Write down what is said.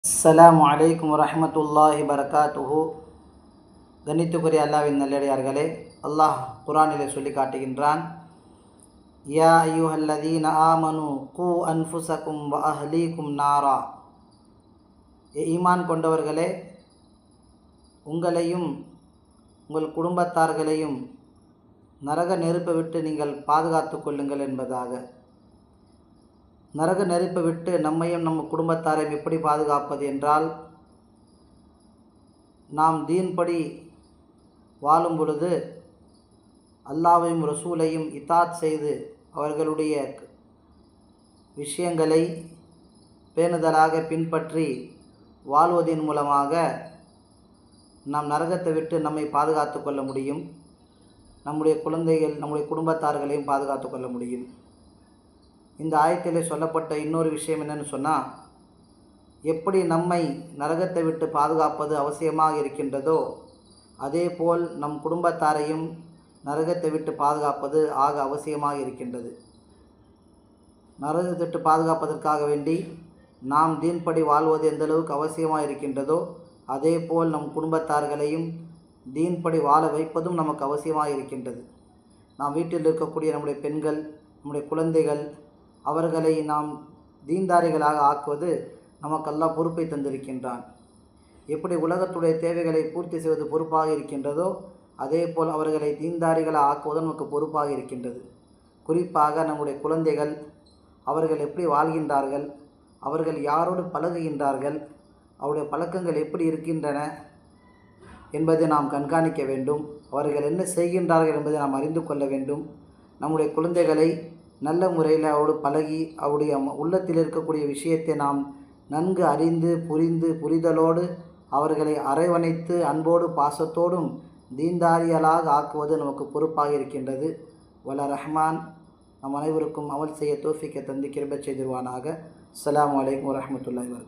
அஸ்ஸலாமு அலைக்கும் வரஹ்மத்துல்லாஹி பரகாத்துஹு. கணித்துக்குரிய அல்லாஹ்வின் நல்லடியார்களே, அல்லாஹ் குர்ஆனிலே சொல்லி காட்டுகின்றான், யா அய்யுஹல்லதீன ஆமனு கூ அன்ஃபுஸகும் வ அஹ்லீக்கும் நாரா. ஈமான் கொண்டவர்களே, உங்களையும் உங்கள் குடும்பத்தார்களையும் நரக நெருப்பை விட்டு நீங்கள் பாதுகாத்து கொள்ளுங்கள் என்பதாக. நரக நெருப்பை விட்டு நம்மையும் நம்ம குடும்பத்தாரையும் எப்படி பாதுகாப்பது என்றால், நாம் தீன்படி வாழும் பொழுது அல்லாஹ்வையும் ரசூலையும் இத்தாத் செய்து அவர்களுடைய விஷயங்களை பேணுதலாக பின்பற்றி வாழ்வதன் மூலமாக நாம் நரகத்தை விட்டு நம்மை பாதுகாத்து கொள்ள முடியும். நம்முடைய குழந்தைகள், நம்முடைய குடும்பத்தார்களையும் பாதுகாத்து கொள்ள முடியும். இந்த ஆயத்திலே சொல்லப்பட்ட இன்னொரு விஷயம் என்னன்னு சொன்னால், எப்படி நம்மை நரகத்தை விட்டு பாதுகாப்பது அவசியமாக இருக்கின்றதோ அதே போல் நம் குடும்பத்தாரையும் நரகத்தை விட்டு பாதுகாப்பது ஆக அவசியமாக இருக்கின்றது. நரகத்தை விட்டு பாதுகாப்பதற்காக வேண்டி நாம் தீன்படி வாழ்வது எந்த அளவுக்கு அவசியமாக இருக்கின்றதோ அதே போல் நம் குடும்பத்தார்களையும் தீன்படி வாழ வைப்பதும் நமக்கு அவசியமாக இருக்கின்றது. நாம் வீட்டில் இருக்கக்கூடிய நம்முடைய பெண்கள், நம்முடைய குழந்தைகள், அவர்களை நாம் தீன்தாரிகளாக ஆக்குவது நமக்கு அல்லாஹ் பொறுப்பை தந்திருக்கின்றான். எப்படி உலகத்துடைய தேவைகளை பூர்த்தி செய்வது பொறுப்பாக இருக்கின்றதோ அதே போல் அவர்களை தீன்தாரிகளாக ஆக்குவது நமக்கு பொறுப்பாக இருக்கின்றது. குறிப்பாக நம்முடைய குழந்தைகள், அவர்கள் எப்படி வாழ்கின்றார்கள், அவர்கள் யாரோடு பழகுகின்றார்கள், அவருடைய பழக்கங்கள் எப்படி இருக்கின்றன என்பதை நாம் கண்காணிக்க வேண்டும். அவர்கள் என்ன செய்கின்றார்கள் என்பதை நாம் அறிந்து கொள்ள வேண்டும். நம்முடைய குழந்தைகளை நல்ல முறையில் அவரோடு பழகி அவருடைய உள்ளத்தில் இருக்கக்கூடிய விஷயத்தை நாம் நன்கு அறிந்து புரிதலோடு அவர்களை அரவணைத்து அன்போடு பாசத்தோடும் தீன்தாரிகளாக ஆக்குவது நமக்கு பொறுப்பாக இருக்கின்றது. வல்ல ரஹ்மான் நம் அனைவருக்கும் அமல் செய்ய தௌஃபீக்கை தந்து கிருபை செய்திருவானாக. அஸ்ஸலாமு அலைக்கும் வரஹ்மத்துல்லாஹி வபரகாத்துஹு.